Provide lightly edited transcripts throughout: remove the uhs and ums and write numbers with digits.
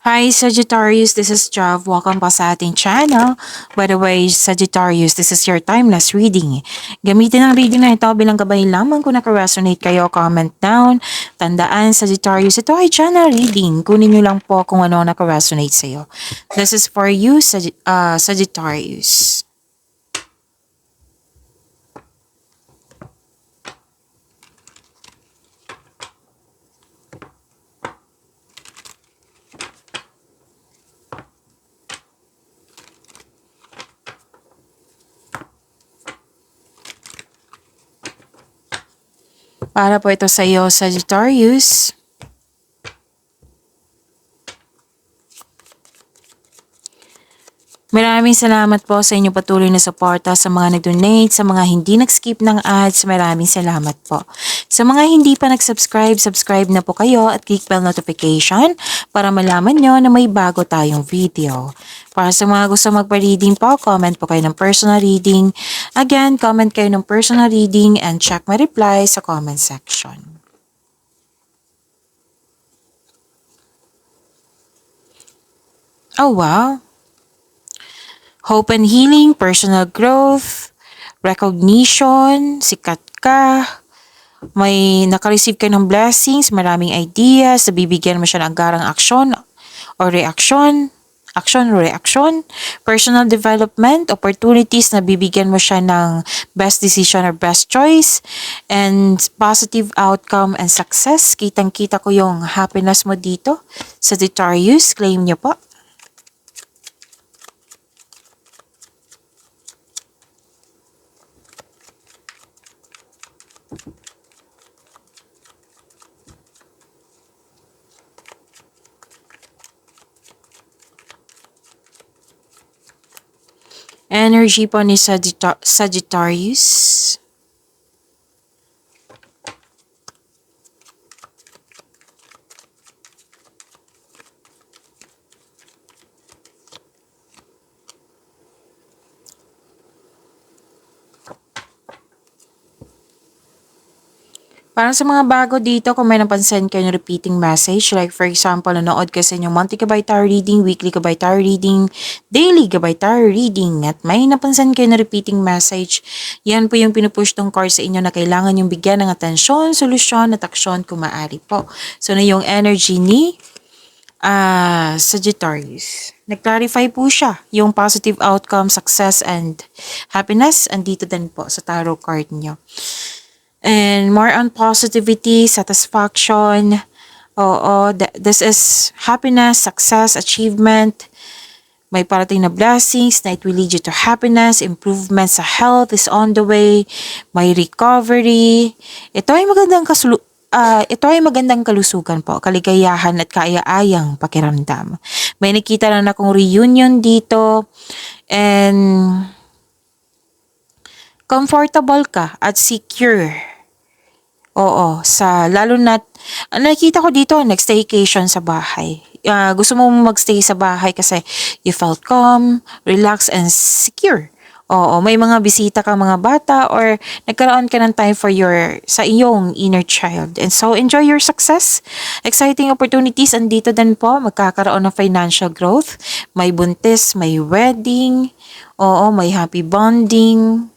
Hi Sagittarius, this is Jav. Welcome pa sa ating channel. By the way, Sagittarius, this is your timeless reading. Gamitin ang reading na ito bilang gabay lamang kung naka-resonate kayo, comment down. Tandaan, Sagittarius, ito ay channel reading. Kunin nyo lang po kung ano naka-resonate sa'yo. This is for you, Sagittarius. Para po ito sa iyo, Sagittarius. Maraming salamat po sa inyong patuloy na suporta, sa mga nag-donate, sa mga hindi nag-skip ng ads, maraming salamat po. Sa mga hindi pa nag-subscribe, subscribe na po kayo at click bell notification para malaman nyo na may bago tayong video. Para sa mga gusto magpa-reading po, comment po kayo ng personal reading. Again, comment kayo ng personal reading and check my reply sa comment section. Oh wow! Hope and healing, personal growth, recognition, sikat ka, may nakareceive ka ng blessings, maraming ideas, nabibigyan mo siya ng agarang action or reaction, personal development, opportunities na bibigyan mo siya ng best decision or best choice, and positive outcome and success. Kitang-kita ko yung happiness mo dito. Sagittarius, claim niyo po. Energy po ni Sagittarius. Parang sa mga bago dito, kung may napansin kayo ng repeating message, like for example, nanood ka sa inyong monthly gabay tarot reading, weekly gabay tarot reading, daily gabay tarot reading, at may napansin kayo ng repeating message, yan po yung pinupush tong card sa inyo na kailangan yung bigyan ng atensyon, solusyon, at aksyon kung maaari po. So na yung energy ni Sagittarius. Nag-clarify po siya yung positive outcome, success, and happiness. Andito din po sa tarot card nyo. And more on positivity, satisfaction. Oo, this is happiness, success, achievement. May parating na blessings na it will lead you to happiness, improvement sa health is on the way, may recovery. Ito ay magandang kalusugan po, kaligayahan at kaaya-ayang pakiramdam. May nakita na akong reunion dito, and comfortable ka at secure. Oo, lalo na nakita ko dito nag-staycation sa bahay. Gusto mo magstay sa bahay kasi you felt calm, relaxed, and secure. Oo, may mga bisita ka mga bata or nagkaroon ka ng time for sa iyong inner child. And so enjoy your success. Exciting opportunities andito din po. Magkakaroon ng financial growth. May buntis, may wedding. Oo, may happy bonding.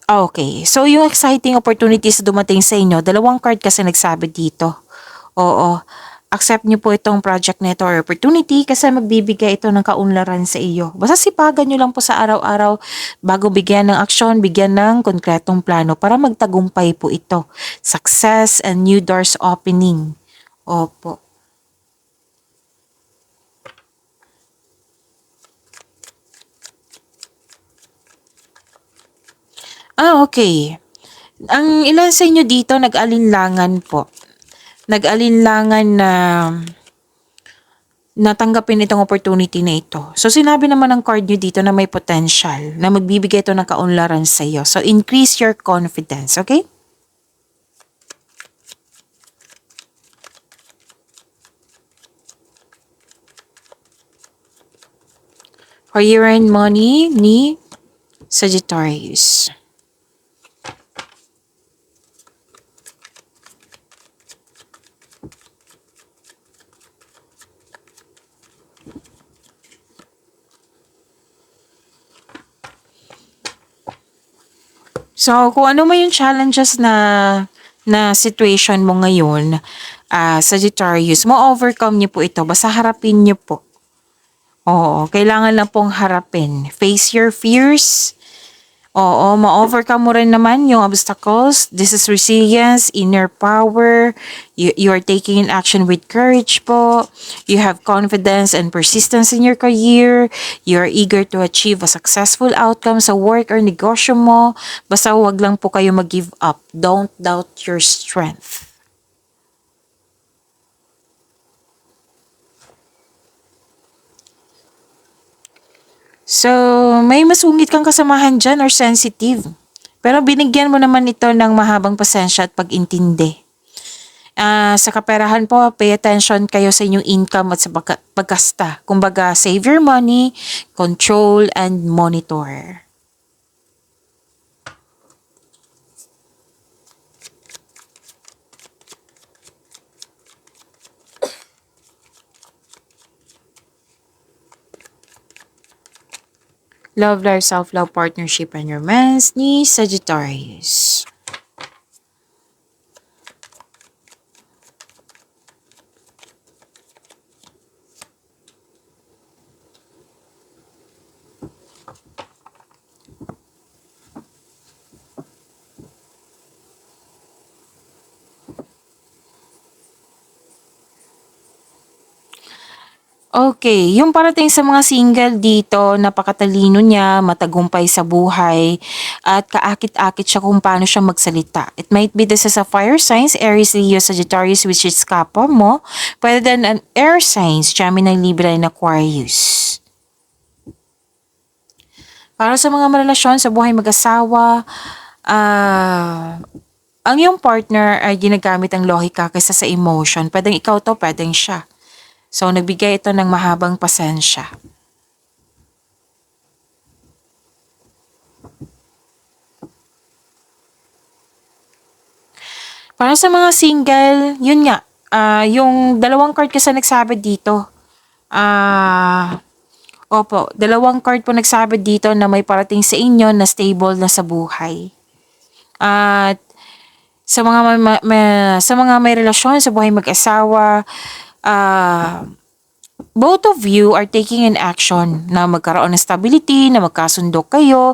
Okay. So, yung exciting opportunities na dumating sa inyo, dalawang card kasi nagsabi dito. Oo. Accept nyo po itong project na ito or opportunity kasi magbibigay ito ng kaunlaran sa iyo. Basta sipagan nyo lang po sa araw-araw bago bigyan ng aksyon, bigyan ng konkretong plano para magtagumpay po ito. Success and new doors opening. Opo. Okay. Ang ilan sa inyo dito nag-alinlangan po. Nag-alinlangan na natanggapin itong opportunity na ito. So, sinabi naman ng card nyo dito na may potential na magbibigay ito ng kaunlaran sa iyo. So, increase your confidence, okay? For year-end money ni Sagittarius. So, kung ano man yung challenges na situation mo ngayon, Sagittarius, ma-overcome niyo po ito. Basta harapin niyo po. Oo, kailangan lang pong harapin. Face your fears. Oo, ma-overcome mo rin naman yung obstacles. This is resilience, inner power. You are taking an action with courage po. You have confidence and persistence in your career. You are eager to achieve a successful outcome sa work or negosyo mo. Basta wag lang po kayo mag-give up. Don't doubt your strength. So, may masungit kang kasamahan dyan or sensitive. Pero binigyan mo naman ito ng mahabang pasensya at pag-intindi. Sa kaperahan po, pay attention kayo sa inyong income at sa paggasta. Kumbaga, save your money, control, and monitor. Love life, self-love, partnership, and romance ni Sagittarius. Okay, yung parating sa mga single dito, napakatalino niya, matagumpay sa buhay, at kaakit-akit siya kung paano siya magsalita. It might be this is a fire signs, Aries, Leo, Sagittarius, which is kapwa mo. Pwede din an air signs, Gemini, Libra, and Aquarius. Para sa mga relasyon sa buhay mag-asawa, ang iyong partner ay ginagamit ang lohika kaysa sa emotion. Pwedeng ikaw to, pwedeng siya. So, nagbigay ito ng mahabang pasensya. Para sa mga single, yun nga, yung dalawang card kasi nagsabi dito. Opo, dalawang card po nagsabi dito na may parating sa inyo na stable na sa buhay. At sa mga sa mga may relasyon sa buhay mag-asawa, both of you are taking an action na magkaroon ng stability, na magkasundo kayo,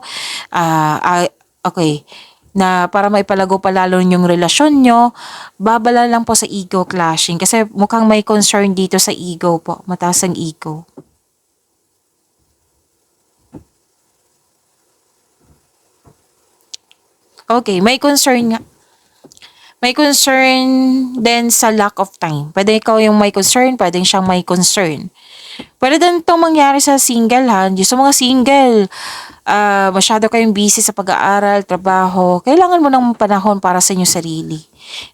okay, na para maipalago pa lalo yung relasyon nyo, babala lang po sa ego clashing kasi mukhang may concern dito sa ego po, mataas ang ego. Okay, may concern nga. May concern din sa lack of time. Pwede ikaw yung may concern, pwede siyang may concern. Pwede din itong mangyari sa single ha. Yung sa mga single, masyado kayong busy sa pag-aaral, trabaho. Kailangan mo ng panahon para sa inyong sarili.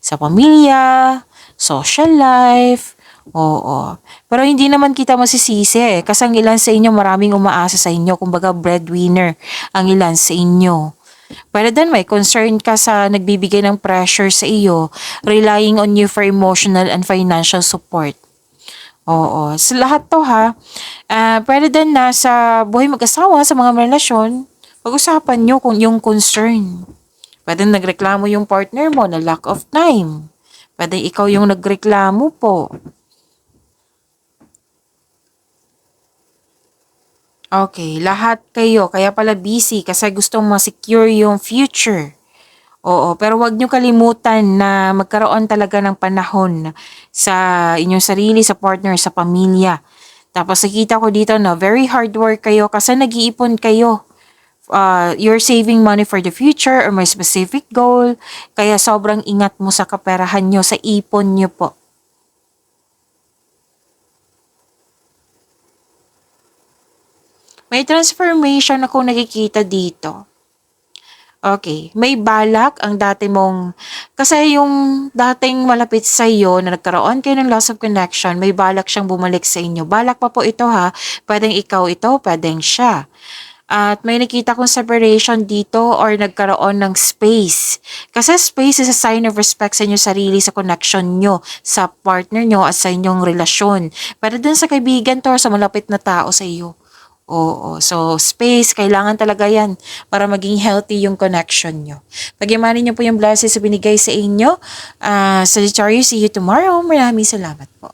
Sa pamilya, social life, oo. Pero hindi naman kita masisisi eh. Kasi ang ilan sa inyo maraming umaasa sa inyo. Kumbaga breadwinner ang ilan sa inyo. Pero then may concern ka sa nagbibigay ng pressure sa iyo, relying on you for emotional and financial support. Oo. Sa lahat to ha, pwede din na sa buhay mag-asawa, sa mga relasyon, pag-usapan nyo kung yung concern. Pwede nagreklamo yung partner mo na lack of time. Pwede ikaw yung nagreklamo po. Okay, lahat kayo, kaya pala busy kasi gusto ma-secure yung future. Oo, pero wag nyo kalimutan na magkaroon talaga ng panahon sa inyong sarili, sa partner, sa pamilya. Tapos nakita ko dito na very hard work kayo kasi nag-iipon kayo. You're saving money for the future or may specific goal. Kaya sobrang ingat mo sa kaperahan nyo, sa ipon nyo po. May transformation ako nakikita dito. Okay, may balak ang dati mong, kasi yung dating malapit sa iyo na nagkaroon kayo ng loss of connection, may balak siyang bumalik sa inyo. Balak pa po ito ha, pwedeng ikaw ito, pwedeng siya. At may nakita kong separation dito or nagkaroon ng space. Kasi space is a sign of respect sa inyong sarili, sa connection nyo, sa partner nyo at sa inyong relasyon. Pero dun sa kaibigan to or sa malapit na tao sa iyo. Oo. So, space, kailangan talaga yan para maging healthy yung connection nyo. Pagyamanin nyo po yung blessings na binigay sa inyo. Sagittarius, see you tomorrow. Maraming salamat po.